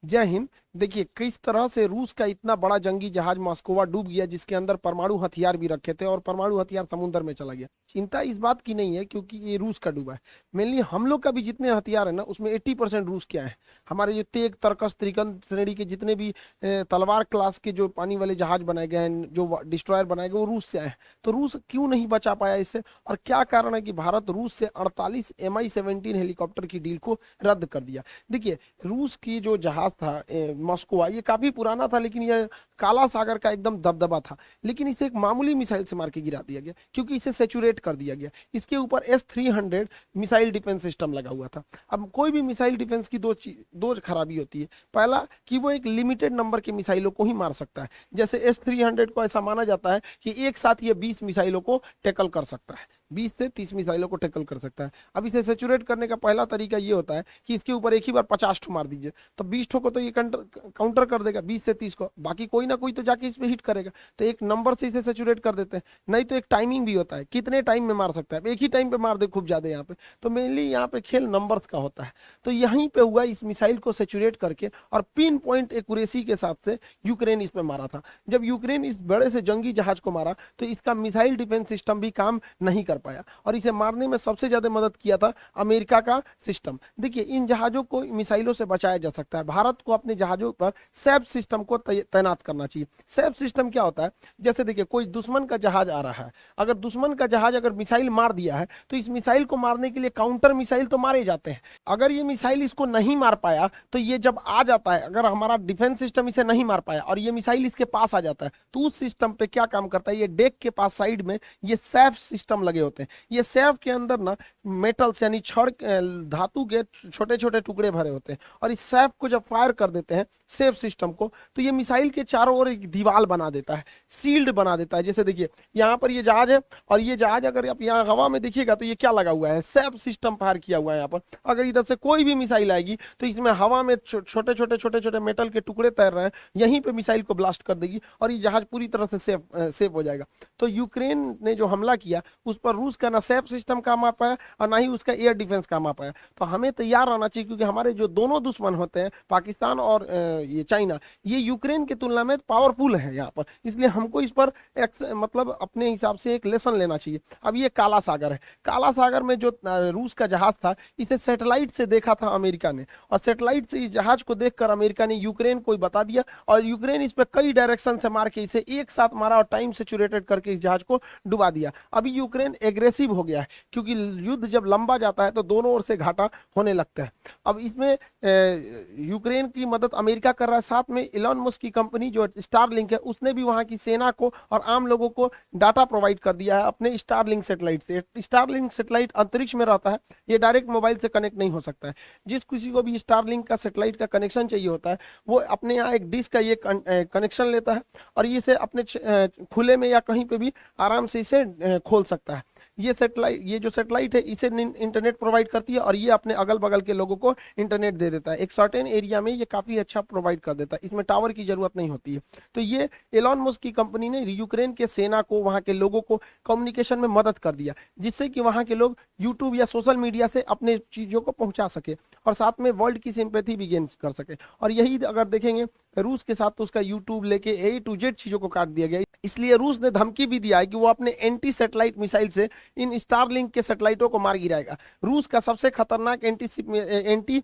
जय हिंद। देखिए किस तरह से रूस का इतना बड़ा जंगी जहाज मॉस्कोवा डूब गया, जिसके अंदर परमाणु हथियार भी रखे थे और परमाणु हथियार समुद्र में चला गया। चिंता इस बात की नहीं है क्योंकि ये रूस का डूबा है। मेनली हम लोग का भी जितने हथियार है ना, उसमें 80% रूस क्या है। हमारे जो तेग तरकस त्रिकन श्रेणी के जितने भी तलवार क्लास के जो पानी वाले जहाज बनाए गए हैं, जो डिस्ट्रॉयर बनाए गए, वो रूस से आए हैं। तो रूस क्यों नहीं बचा पाया इससे, और क्या कारण है कि भारत रूस से 48 MI-17 हेलीकॉप्टर की डील को रद्द कर दिया। देखिए रूस की जो जहाज था मॉस्कोवा, ये काफी पुराना था, लेकिन ये काला सागर का एकदम दबदबा था। लेकिन इसे एक मामूली मिसाइल से मार के गिरा दिया गया क्योंकि इसे सेचुरेट कर दिया गया। इसके ऊपर S-300 मिसाइल डिफेंस सिस्टम लगा हुआ था। अब कोई भी मिसाइल डिफेंस की दो खराबी होती है। पहला कि वो एक लिमिटेड नंबर के मिसाइलों को ही मार सकता है। जैसे S-300 को ऐसा माना जाता है कि एक साथ ये 20 मिसाइलों को टैकल कर सकता है, 20 से 30 मिसाइलों को टैकल कर सकता है। अब इसे सेचुरेट करने का पहला तरीका ये होता है कि इसके ऊपर एक ही बार 50 ठो मार दीजिए, तो 20 ठो को तो ये काउंटर कर देगा, 20 से 30 को, बाकी कोई ना कोई तो जाके इस पे हिट करेगा। तो एक नंबर से इसे सेचुरेट कर देते हैं। नहीं तो एक टाइमिंग भी होता है, कितने टाइम में मार सकता है, एक ही टाइम पे मार दे खूब ज्यादा यहाँ पे। तो मेनली यहाँ पे खेल नंबर्स का होता है। तो यहीं पे हुआ, इस मिसाइल को सेचुरेट करके और पिन पॉइंट एक्यूरेसी के साथ से यूक्रेन इस पे मारा था। जब यूक्रेन इस बड़े से जंगी जहाज को मारा तो इसका मिसाइल डिफेंस सिस्टम भी काम नहीं कर पाया, और इसे मारने में सबसे ज्यादा मदद किया था अमेरिका का सिस्टम। देखिए इन जहाजों को मिसाइलों से बचाया जा सकता है। भारत को अपने जहाजों पर सैप सिस्टम को तैनात करना चाहिए। सैप सिस्टम क्या होता है, जैसे देखिए कोई दुश्मन का जहाज आ रहा है, अगर दुश्मन का जहाज अगर मिसाइल मार दिया है तो इस मिसाइल को मारने के लिए काउंटर मिसाइल तो मारे जाते हैं। अगर ये मिसाइल इसको नहीं मार पाया तो ये जब आ जाता है, अगर हमारा डिफेंस सिस्टम इसे नहीं मार पाया और ये मिसाइल इसके पास आ जाता है, तो उस सिस्टम पे क्या काम करता है, ये डेक के पास साइड में ये सैप सिस्टम लगे होते हैं। ये सैप के अंदर ना मेटल्स यानी छड़ धातु के छोटे छोटे टुकड़े भरे होते हैं, और इस सैप को जब फायर कर देते हैं सेफ सिस्टम को, तो ये मिसाइल के चारों ओर एक दीवार बना देता है, सील्ड बना देता है। जैसे देखिए यहाँ पर ये जहाज है, और ये जहाज अगर आप यहाँ हवा में देखिएगा तो ये क्या लगा हुआ है, सैप सिस्टम फायर किया हुआ है यहाँ पर। अगर इधर से कोई भी मिसाइल आएगी तो इसमें हवा में छोटे छोटे मेटल के टुकड़े तैर रहे हैं, यहीं पे मिसाइल को ब्लास्ट कर देगी और ये जहाज पूरी तरह से सेफ हो जाएगा। तो यूक्रेन ने जो हमला किया उस पर रूस का ना सैप सिस्टम काम आ पाया और ना ही उसका एयर डिफेंस काम आ पाया। तो हमें तैयार रहना चाहिए, क्योंकि हमारे जो दोनों दुश्मन होते हैं पाकिस्तान और ये चाइना, ये यूक्रेन की तुलना में पावरफुल है यहाँ पर। इसलिए हमको इस पर मतलब अपने हिसाब से एक लेसन लेना चाहिए। अब ये काला सागर है, काला सागर में जो रूस का जहाज था, इसे सैटेलाइट से देखा था अमेरिका ने, और सैटेलाइट से इस जहाज को देखकर अमेरिका ने यूक्रेन को बता दिया, और यूक्रेन इस पर कई डायरेक्शन से मार के इसे एक साथ मारा और टाइम सेचुरेटेड करके इस जहाज को डुबा दिया। अभी यूक्रेन एग्रेसिव हो गया है, क्योंकि युद्ध जब लंबा जाता है तो दोनों ओर से घाटा होने लगता है। अब इसमें यूक्रेन की मदद अमेरिका कर रहा है, साथ में इलॉन मस्क की कंपनी जो स्टारलिंक है, उसने भी वहां की सेना को और आम लोगों को डाटा प्रोवाइड कर दिया है अपने स्टारलिंक सेटेलाइट से। स्टारलिंक सेटेलाइट अंतरिक्ष में रहता है, ये डायरेक्ट मोबाइल से कनेक्ट नहीं हो सकता है। जिस किसी को भी स्टारलिंक का सेटेलाइट का कनेक्शन चाहिए होता है, वो अपने यहाँ एक डिश का ये कनेक्शन लेता है, और इसे अपने खुले में या कहीं पे भी आराम से इसे खोल सकता है। ये सेटेलाइट, ये जो सेटेलाइट है, इसे इंटरनेट प्रोवाइड करती है, और ये अपने अगल बगल के लोगों को इंटरनेट दे देता है। एक सर्टेन एरिया में ये काफी अच्छा प्रोवाइड कर देता है, इसमें टावर की जरूरत नहीं होती है। तो ये एलॉन मस्क की कंपनी ने यूक्रेन के सेना को, वहां के लोगों को कम्युनिकेशन में मदद कर दिया, जिससे कि वहां के लोग यूट्यूब या सोशल मीडिया से अपने चीजों को पहुंचा सके, और साथ में वर्ल्ड की सिंपैथी भी गेन कर सके। और यही अगर देखेंगे रूस के साथ, तो उसका यूट्यूब लेके A to Z चीजों को काट दिया गया। इसलिए रूस ने धमकी भी दिया है कि वो अपने एंटी सैटेलाइट मिसाइल से इन स्टारलिंक के सैटेलाइटों को मार गिराएगा। रूस का सबसे खतरनाक एंटी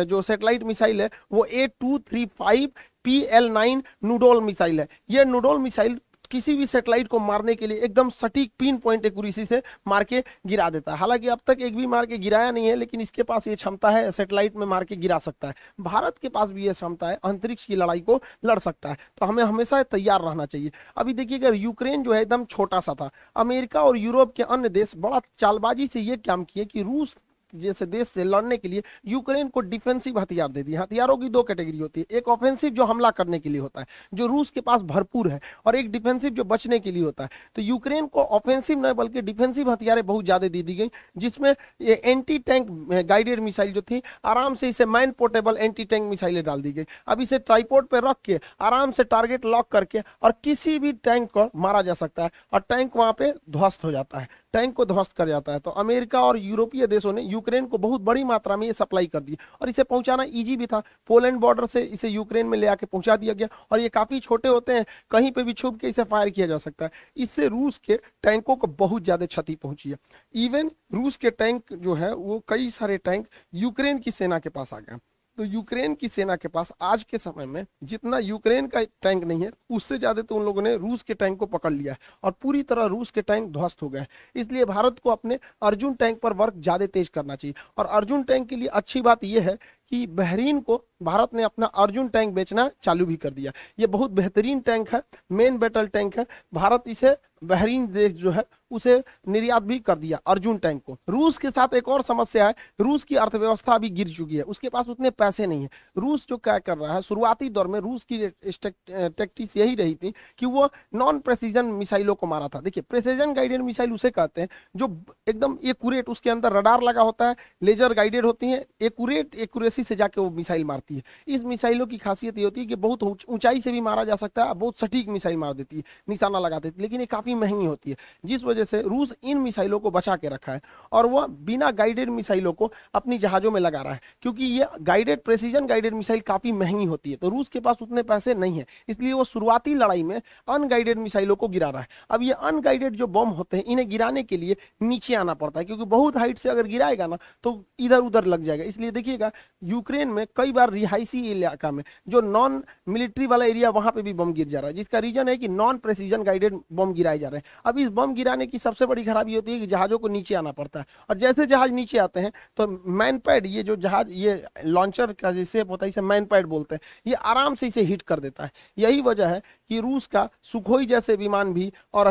जो सैटेलाइट मिसाइल है वो A235 PL9 नूडोल मिसाइल है। यह नूडोल मिसाइल किसी भी सैटेलाइट को मारने के लिए एकदम सटीक पिन पॉइंट एक्यूरेसी से मार के गिरा देता है। हालांकि अब तक एक भी मार के गिराया नहीं है, लेकिन इसके पास ये क्षमता है, सैटेलाइट में मार के गिरा सकता है। भारत के पास भी ये क्षमता है, अंतरिक्ष की लड़ाई को लड़ सकता है। तो हमें हमेशा तैयार रहना चाहिए। अभी देखिएगा यूक्रेन जो है एकदम छोटा सा था, अमेरिका और यूरोप के अन्य देश बड़ा चालबाजी से ये काम किए कि रूस जैसे देश से लड़ने के लिए यूक्रेन को डिफेंसिव हथियार दे दिए। हथियारों की दो कैटेगरी होती है, एक ऑफेंसिव जो हमला करने के लिए होता है, जो रूस के पास भरपूर है, और एक डिफेंसिव जो बचने के लिए होता है। तो यूक्रेन को ऑफेंसिव न बल्कि डिफेंसिव हथियारें बहुत ज्यादा दे दी गई, जिसमें ये एंटी टैंक गाइडेड मिसाइल जो थी, आराम से इसे मैन पोर्टेबल एंटी टैंक मिसाइलें डाल दी गई। अब इसे ट्राइपॉड पे रख के आराम से टारगेट लॉक करके और किसी भी टैंक को मारा जा सकता है, और टैंक वहां पे ध्वस्त हो जाता है। टैंक को ध्वस्त कर जाता है। तो अमेरिका और यूरोपीय देशों ने यूक्रेन को बहुत बड़ी मात्रा में ये सप्लाई कर दी और इसे पहुंचाना इजी भी था। पोलैंड बॉर्डर से इसे यूक्रेन में ले आके पहुंचा दिया गया और ये काफी छोटे होते हैं, कहीं पे भी छुप के इसे फायर किया जा सकता है। इससे रूस के टैंकों को बहुत ज्यादा क्षति पहुंची है। इवन रूस के टैंक जो है वो कई सारे टैंक यूक्रेन की सेना के पास आ गए। तो यूक्रेन की सेना के पास आज के समय में जितना यूक्रेन का टैंक नहीं है, उससे ज्यादा तो उन लोगों ने रूस के टैंक को पकड़ लिया है और पूरी तरह रूस के टैंक ध्वस्त हो गए हैं। इसलिए भारत को अपने अर्जुन टैंक पर वर्क ज्यादा तेज करना चाहिए। और अर्जुन टैंक के लिए अच्छी बात यह है कि बहरीन को भारत ने अपना अर्जुन टैंक बेचना चालू भी कर दिया। ये बहुत बेहतरीन टैंक है, मेन बैटल टैंक है। भारत इसे बहरीन देश जो है उसे निर्यात भी कर दिया अर्जुन टैंक को। रूस के साथ एक और समस्या है, रूस की अर्थव्यवस्था अभी गिर चुकी है, उसके पास उतने पैसे नहीं है। रूस जो क्या कर रहा है, शुरुआती दौर में रूस की टैक्टिक्स यही रही थी कि वो नॉन प्रेसिजन मिसाइलों को मारा था। देखिए, प्रेसिजन गाइडेड मिसाइल उसे कहते हैं जो एकदम एक्यूरेट, उसके अंदर रडार लगा होता है, लेजर गाइडेड होती है, एक्यूरेसी से जाके वो मिसाइल मारती है। इस मिसाइलों की खासियत ये होती है कि बहुत ऊंचाई से भी मारा जा सकता है, बहुत सटीक मिसाइल मार देती है, निशाना लगा देती है, लेकिन ये काफी महंगी होती है, जिस वजह से रूस इन मिसाइलों को बचा के रखा है और वह बिना गाइडेड मिसाइलों को अपनी जहाजों में लगा रहा है, क्योंकि ये गाइडेड, प्रेसिजन गाइडेड मिसाइल काफी महंगी होती है। तो रूस के पास उतने पैसे नहीं है, इसलिए वो शुरुआती लड़ाई में अनगाइडेड मिसाइलों को गिरा रहा है। अब ये अनगाइडेड जो बम होते हैं, इन्हें गिराने के लिए नीचे आना पड़ता है, क्योंकि बहुत हाइट से अगर गिराएगा ना तो इधर उधर लग जाएगा। इसलिए देखिएगा यूक्रेन में कई बार रिहायशी इलाका में जो नॉन मिलिट्री वाला एरिया, वहां पे भी बम गिर जा रहा है, जिसका रीजन है कि नॉन प्रेसिजन गाइडेड बम गिराए जा रहे हैं। अब इस बम गिराने की सबसे बड़ी खराबी होती है कि जहाजों को नीचे आना पड़ता है, और जैसे जहाज नीचे आते हैं तो मैन पैड, ये जो जहाज, ये लॉन्चर का जैसे होता है, इसे मैन पैड बोलते हैं, ये आराम से इसे हिट कर देता है। यही वजह है कि रूस का सुखोई जैसे विमान भी और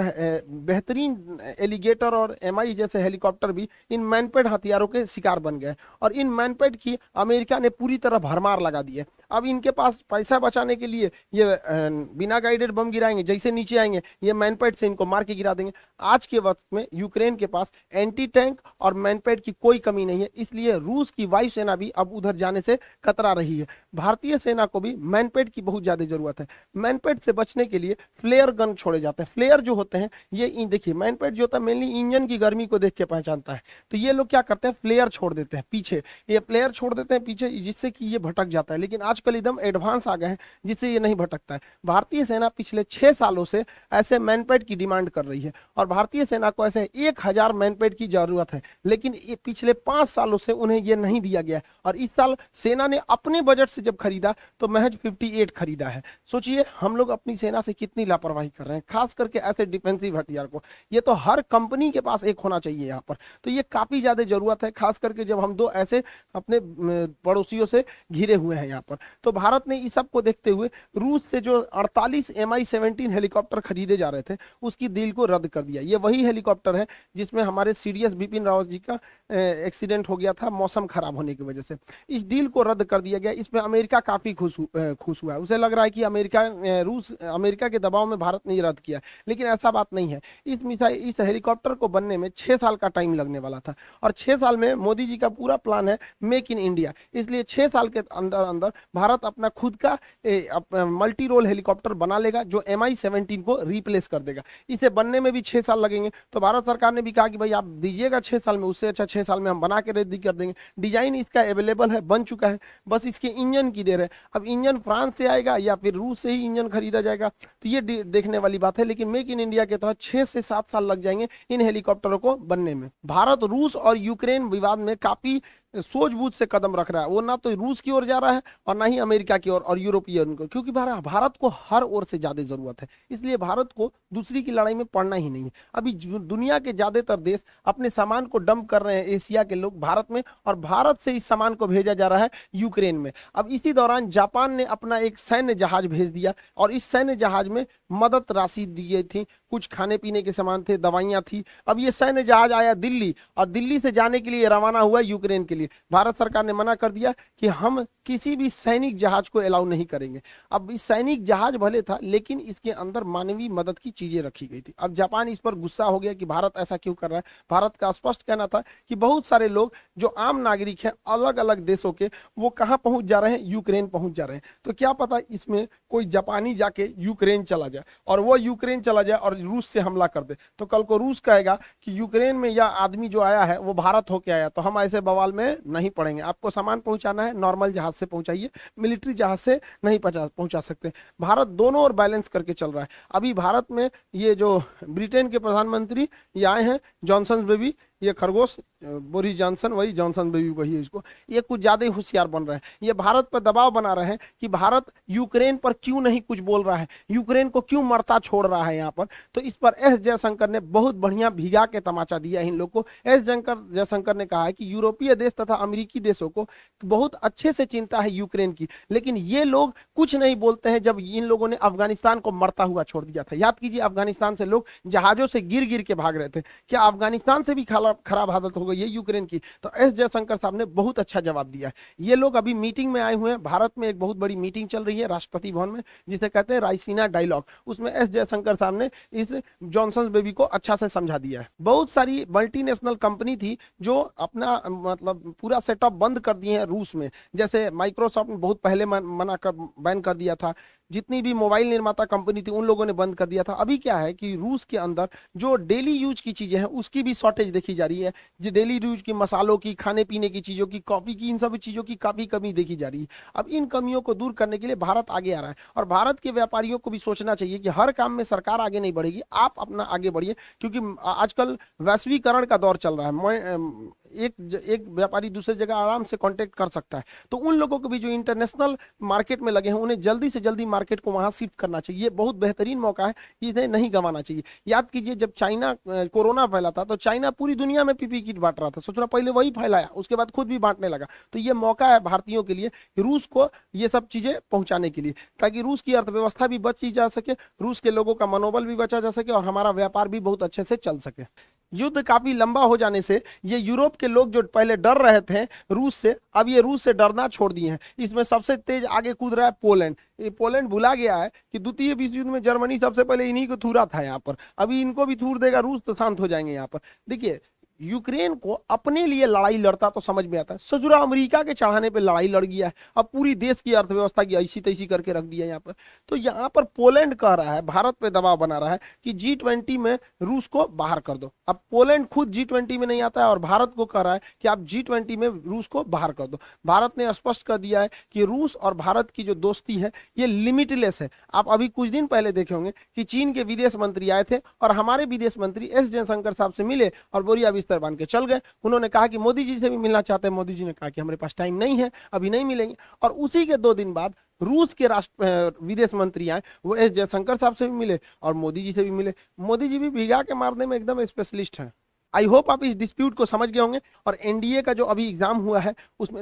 बेहतरीन एलिगेटर और एमआई जैसे हेलीकॉप्टर भी इन मैनपेड हथियारों के शिकार बन गए और इन मैनपेड की अमेरिका ने पूरी तरह भरमार लगा दी है। अब इनके पास पैसा बचाने के लिए ये बिना गाइडेड बम गिराएंगे, जैसे नीचे आएंगे ये मैनपेड से इनको मार के गिरा देंगे। आज के वक्त में यूक्रेन के पास एंटी टैंक और मैनपेड की कोई कमी नहीं है, इसलिए रूस की वायुसेना भी अब उधर जाने से कतरा रही है। भारतीय सेना को भी मैनपेड की बहुत ज्यादा जरूरत है। मैनपेड से बचने के लिए फ्लेयर गन छोड़े जाते हैं। फ्लेयर जो होते हैं ये देखिए, मैनपेड जो होता है मेनली इंजन की गर्मी को देख के पहचानता है, तो ये लोग क्या करते हैं, फ्लेयर छोड़ देते हैं पीछे, ये फ्लेयर छोड़ देते हैं पीछे, जिससे कि ये भटक जाता है। लेकिन आजकल एकदम एडवांस आ गए हैं जिससे ये नहीं भटकता है। भारतीय सेना पिछले 6 सालों से ऐसे मैनपेड की डिमांड कर रही है और भारतीय सेना को ऐसे 1000 मैनपेड की जरूरत है, लेकिन ये पिछले 5 सालों से उन्हें ये नहीं दिया गया और इस साल सेना ने अपने बजट से जब खरीदा तो महज 58 खरीदा है। सोचिए हम लोग अपनी सेना से कितनी लापरवाही कर रहे हैं, खास करके ऐसे डिफेंसिव हथियार को। ये तो हर कंपनी के पास एक होना चाहिए यहाँ पर, तो ये काफी ज्यादा जरूरत है, खास करके जब हम दो ऐसे अपने पड़ोसियों से घिरे हुए हैं यहाँ पर। तो भारत ने इस सब को देखते हुए रूस से जो 48 Mi-17 हेलीकॉप्टर खरीदे जा रहे थे उसकी डील को रद्द कर दिया। ये वही हेलीकॉप्टर है जिसमें हमारे सीडीएस बिपिन रावत जी का एक्सीडेंट हो गया था मौसम खराब होने की वजह से। इस डील को रद्द कर दिया गया। इसमें अमेरिका काफी खुश हुआ है, उसे लग रहा है कि अमेरिका के दबाव में भारत ने रद्द किया, लेकिन ऐसा बात नहीं है। इस हेलीकॉप्टर को बनने में 6 साल का टाइम लगने वाला था और 6 साल में मोदी जी का पूरा प्लान है मेक इन इंडिया, इसलिए 6 साल के अंदर अंदर भारत अपना खुद का मल्टी रोल हेलीकॉप्टर बना लेगा जो Mi-17 को रिप्लेस कर देगा। इसे बनने में भी 6 साल लगेंगे, तो भारत सरकार ने भी कहा कि भाई आप दीजिएगा 6 साल में, उससे अच्छा 6 साल में हम बना के रेडी कर देंगे। डिजाइन इसका अवेलेबल है, बन चुका है, बस इसके इंजन की देर है। अब इंजन फ्रांस से आएगा या फिर रूस से ही इंजन खरीदा जाएगा तो ये देखने वाली बात है, लेकिन मेक इन इंडिया के तहत 6 से 7 साल लग जाएंगे इन हेलीकॉप्टरों को बनने में। भारत रूस और यूक्रेन विवाद में काफी सूझबूझ से कदम रख रहा है, वो ना तो रूस की ओर जा रहा है और ना ही अमेरिका की ओर और यूरोपीय को, क्योंकि भारत को हर ओर से ज्यादा जरूरत है, इसलिए भारत को दूसरी की लड़ाई में पड़ना ही नहीं है। अभी दुनिया के ज्यादातर देश अपने सामान को डंप कर रहे हैं, एशिया के लोग भारत में, और भारत से इस सामान को भेजा जा रहा है यूक्रेन में। अब इसी दौरान जापान ने अपना एक सैन्य जहाज भेज दिया और इस सैन्य जहाज में मदद राशि दी गई थी, कुछ खाने पीने के सामान थे, दवाइयां थी। अब ये सैन्य जहाज आया दिल्ली और दिल्ली से जाने के लिए रवाना हुआ यूक्रेन के लिए। भारत सरकार ने मना कर दिया कि हम किसी भी सैनिक जहाज को अलाउ नहीं करेंगे। अब इस सैनिक जहाज भले था लेकिन इसके अंदर मानवीय मदद की चीजें रखी गई थी। अब जापान इस पर गुस्सा हो गया कि भारत ऐसा क्यों कर रहा है। भारत का स्पष्ट कहना था कि बहुत सारे लोग जो आम नागरिक हैं अलग अलग देशों के, वो कहां पहुंच जा रहे हैं, यूक्रेन पहुंच जा रहे हैं। तो क्या पता इसमें कोई जापानी जाके यूक्रेन चला जाए और वो यूक्रेन चला जाए और रूस से हमला कर दे, तो कल को रूस कहेगा कि यूक्रेन में यह आदमी जो आया है वो भारत होके आया, तो हम ऐसे बवाल में नहीं पड़ेंगे। आपको सामान पहुंचाना है नॉर्मल जहाज से पहुंचाइए, मिलिट्री जहाज से नहीं पहुंचा सकते। भारत दोनों ओर बैलेंस करके चल रहा है। अभी भारत में ये जो ब्रिटेन के प्रधानमंत्री ये आए हैं, जॉनसन बेबी, ये खरगोश बोरिस जॉनसन, वही जॉनसन बेबी वही है इसको, ये कुछ ज्यादा ही होशियार बन रहे हैं। ये भारत पर दबाव बना रहे हैं कि भारत यूक्रेन पर क्यों नहीं कुछ बोल रहा है, यूक्रेन को क्यों मरता छोड़ रहा है यहाँ पर। तो इस पर एस जयशंकर ने बहुत बढ़िया भिगा के तमाचा दिया है इन लोग को। एस जयशंकर ने कहा है कि यूरोपीय देश तथा अमेरिकी देशों को बहुत अच्छे से चिंता है यूक्रेन की, लेकिन ये लोग कुछ नहीं बोलते हैं जब इन लोगों ने अफगानिस्तान को मरता हुआ छोड़ दिया था। याद कीजिए, अफगानिस्तान से लोग जहाजों से गिर गिर के भाग रहे थे। क्या अफगानिस्तान से भी खराब हालत हो गई है यूक्रेन की? तो एस जयशंकर साहब ने बहुत अच्छा जवाब दिया है। ये लोग अभी मीटिंग में आए हुए हैं, भारत में एक बहुत बड़ी मीटिंग चल रही है राष्ट्रपति भवन में, जिसे कहते हैं रायसीना डायलॉग। उसमें एस जयशंकर साहब ने इस जॉनसन बेबी को अच्छा से समझा दिया है। बहुत सारी मल्टीनेशनल कंपनी थी जो अपना मतलब पूरा सेटअप बंद कर दिए हैं रूस में, जैसे माइक्रोसॉफ्ट ने बहुत पहले मना कर बैन कर दिया था। जितनी भी मोबाइल निर्माता कंपनी थी उन लोगों ने बंद कर दिया था। अभी क्या है कि रूस के अंदर जो डेली यूज की चीजें हैं उसकी भी शॉर्टेज देखी जा रही है। जो डेली यूज की मसालों की, खाने पीने की चीजों की, कॉफी की, इन सब चीजों की काफी कमी देखी जा रही है। अब इन कमियों को दूर करने के लिए भारत आगे आ रहा है और भारत के व्यापारियों को भी सोचना चाहिए कि हर काम में सरकार आगे नहीं बढ़ेगी, आप अपना आगे बढ़िए, क्योंकि आजकल वैश्वीकरण का दौर चल रहा है। एक व्यापारी दूसरे जगह आराम से कांटेक्ट कर सकता है। तो उन लोगों को भी जो इंटरनेशनल मार्केट में लगे हैं उन्हें जल्दी से जल्दी मार्केट को वहां शिफ्ट करना चाहिए। ये बहुत बेहतरीन मौका है, इन्हें नहीं गंवाना चाहिए। याद कीजिए, जब चाइना कोरोना फैला था तो चाइना पूरी दुनिया में पीपी किट बांट रहा था, सोच रहा पहले वही फैलाया, उसके बाद खुद भी बांटने लगा। तो ये मौका है भारतीयों के लिए रूस को ये सब चीजें पहुंचाने के लिए, ताकि रूस की अर्थव्यवस्था भी बची जा सके, रूस के लोगों का मनोबल भी बचा जा सके और हमारा व्यापार भी बहुत अच्छे से चल सके। युद्ध काफी लंबा हो जाने से ये यूरोप के लोग जो पहले डर रहे थे रूस से, अब ये रूस से डरना छोड़ दिए हैं। इसमें सबसे तेज आगे कूद रहा है पोलैंड। ये पोलैंड भुला गया है कि द्वितीय विश्व युद्ध में जर्मनी सबसे पहले इन्हीं को थूरा था यहाँ पर, अभी इनको भी थूर देगा रूस तो शांत हो जाएंगे यहाँ पर। देखिए, यूक्रेन को अपने लिए लड़ाई लड़ता तो समझ में आता है, सजुरा अमेरिका के चढ़ाने पे लड़ाई लड़ गया है, अब पूरी देश की अर्थव्यवस्था की ऐसी तैसी करके रख दिया यहाँ पर। तो यहाँ पर पोलैंड कह रहा है, भारत पे दबाव बना रहा है कि G20 में रूस को बाहर कर दो। अब पोलैंड खुद G20 में नहीं आता है और भारत को कह रहा है कि आप G20 में रूस को बाहर कर दो। भारत ने स्पष्ट कर दिया है कि रूस और भारत की जो दोस्ती है ये लिमिटलेस है। आप अभी कुछ दिन पहले देखे होंगे कि चीन के विदेश मंत्री आए थे और हमारे विदेश मंत्री एस जयशंकर साहब से मिले और बोरिया बिस्तर बांध के चल गए। उन्होंने कहा कि मोदी जी से भी मिलना चाहते हैं, मोदी जी ने कहा कि हमारे पास टाइम नहीं है, अभी नहीं मिलेंगे। और उसी के 2 दिन बाद रूस के विदेश मंत्री आए, वो एस जयशंकर साहब से भी मिले और मोदी जी से भी मिले। मोदी जी भी भिगा के मारने में एकदम स्पेशलिस्ट हैं। आई होप आप इस डिस्प्यूट को समझ गए होंगे। और एनडीए का जो अभी एग्जाम हुआ है उसमें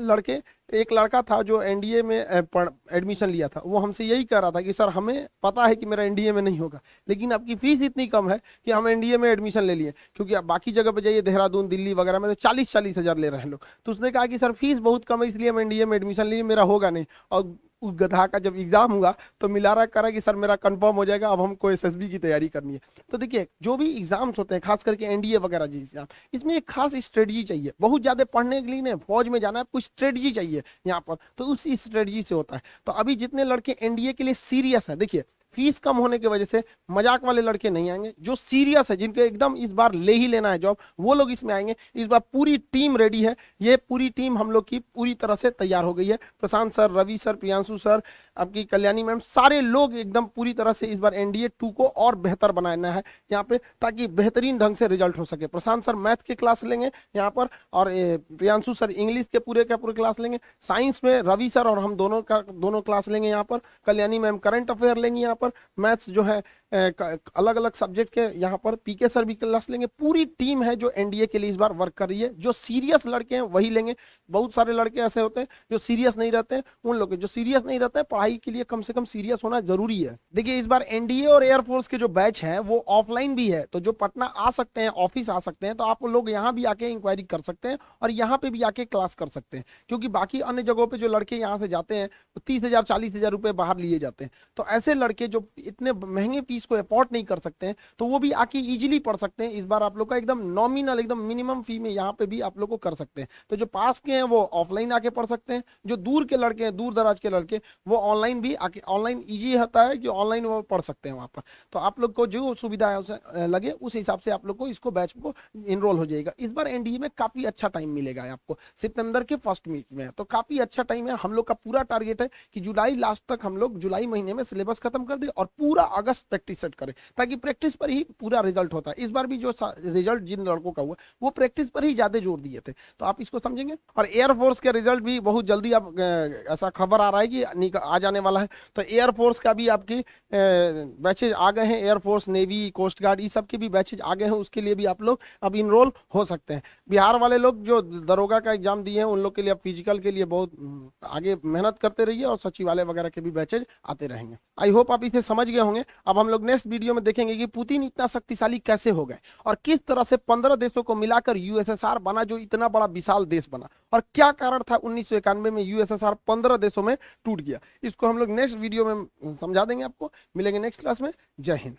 एक लड़का था जो एनडीए में एडमिशन लिया था, वो हमसे यही कह रहा था कि सर हमें पता है कि मेरा एनडीए में नहीं होगा, लेकिन आपकी फीस इतनी कम है कि हम एनडीए में एडमिशन ले लिए, क्योंकि आप बाकी जगह पे जाइए देहरादून, दिल्ली वगैरह में तो 40-40 हज़ार ले रहे हैं लोग। तो उसने कहा कि सर फीस बहुत कम है इसलिए हम एनडीए में एडमिशन लिए, मेरा होगा नहीं। और उस गधा का जब एग्जाम हुआ तो मिला रहा करा कि सर मेरा कंफर्म हो जाएगा, अब हमको एसएसबी की तैयारी करनी है। तो देखिए, जो भी एग्जाम्स होते हैं खास करके एनडीए वगैरह जी एग्जाम, इसमें एक खास स्ट्रेटजी चाहिए। बहुत ज्यादा पढ़ने के लिए नहीं, फौज में जाना है, कुछ स्ट्रेटजी चाहिए यहाँ पर, तो उस स्ट्रेटजी से होता है। तो अभी जितने लड़के एनडीए के लिए सीरियस है, देखिए फीस कम होने की वजह से मजाक वाले लड़के नहीं आएंगे, जो सीरियस है, जिनको एकदम इस बार ले ही लेना है जॉब, वो लोग इसमें आएंगे। इस बार पूरी टीम रेडी है, ये पूरी टीम हम लोग की पूरी तरह से तैयार हो गई है। Prashant sir, Ravi sir, Priyanshu sir, आपकी कल्याणी मैम, सारे लोग एकदम पूरी तरह से इस बार एनडीए 2 को और बेहतर बनाना है यहाँ पे, ताकि बेहतरीन ढंग से रिजल्ट हो सके। प्रशांत सर मैथ के क्लास लेंगे यहाँ पर और प्रियांशु सर इंग्लिश के पूरे क्लास लेंगे। साइंस में रवि सर और हम दोनों क्लास लेंगे यहाँ पर। कल्याणी मैम करंट अफेयर लेंगे यहाँ पर। मैथ्स जो है अलग अलग सब्जेक्ट के यहाँ पर पीके सर भी क्लास लेंगे। पूरी टीम है जो एनडीए के लिए इस बार वर्क कर रही है। जो सीरियस लड़के हैं वही लेंगे। बहुत सारे लड़के ऐसे होते हैं जो सीरियस नहीं रहते हैं, उन लोग जो सीरियस नहीं रहते हैं पढ़ाई के लिए कम से कम सीरियस होना जरूरी है। देखिए, इस बार एनडीए और एयरफोर्स के जो बैच हैं वो ऑफलाइन भी है, तो जो पटना आ सकते हैं, ऑफिस आ सकते हैं, तो आप लोग यहाँ भी आके इंक्वायरी कर सकते हैं और यहाँ पे भी आके क्लास कर सकते हैं। क्योंकि बाकी अन्य जगहों पे जो लड़के यहाँ से जाते हैं 30,000 40,000 रुपए बाहर लिए जाते हैं। तो ऐसे लड़के जो इतने महंगे फीस को अफोर्ड नहीं कर सकते हैं तो वो भी आके इजीली पढ़ सकते हैं। इस बार आप लोग का एकदम नॉमिनल, एकदम मिनिमम फी में यहाँ पे भी आप लोग को कर सकते हैं। तो जो पास के हैं वो ऑफलाइन आके पढ़ सकते हैं, जो दूर के लड़के हैं, दूर दराज के लड़के, वो ऑनलाइन भी आके, ऑनलाइन ईजी होता है कि ऑनलाइन वो पढ़ सकते हैं वहाँ पर। तो आप लोग को जो सुविधा है उसे लगे उस हिसाब से आप लोग को इसको बैच को इनरोल हो जाएगा। इस बार एनडीए में काफी अच्छा टाइम मिलेगा आपको, सितंबर के फर्स्ट वीक में, तो काफी अच्छा टाइम है। हम लोग का पूरा टारगेट है कि जुलाई लास्ट तक हम लोग जुलाई महीने में सिलेबस खत्म कर दे और पूरा अगस्त प्रैक्टिस सेट करें, ताकि प्रैक्टिस पर ही पूरा रिजल्ट होता है। इस बार भी जो रिजल्ट जिन लड़कों का हुआ वो प्रैक्टिस पर ही ज्यादा जोर दिए थे, तो आप इसको समझेंगे। और एयरफोर्स के रिजल्ट भी बहुत जल्दी अब ऐसा खबर आ रहा है कि आ जाने वाला है, तो एयरफोर्स का भी आपकी बैचेज आ गए हैं। एयरफोर्स, नेवी, कोस्ट गार्ड, इस सब के भी बैचेज आ गए हैं, उसके लिए भी आप लोग अब इनरोल हो सकते हैं। बिहार वाले लोग जो दरोगा का एग्जाम दिए हैं उन लोग के लिए अब फिजिकल के लिए बहुत आगे मेहनत करते रहिए, और सचिवालय वगैरह के भी बैचेज आते रहेंगे। आई होप आप इसे समझ गए होंगे। अब हम लोग नेक्स्ट वीडियो में देखेंगे कि पुतिन इतना शक्तिशाली कैसे हो गए और किस तरह से 15 देशों को मिलाकर यूएसएसआर बना, जो इतना बड़ा विशाल देश बना, और क्या कारण था 1991 में यूएसएसआर 15 देशों में टूट गया। इसको हम लोग नेक्स्ट वीडियो में समझा देंगे आपको। मिलेंगे नेक्स्ट क्लास में। जय हिंद।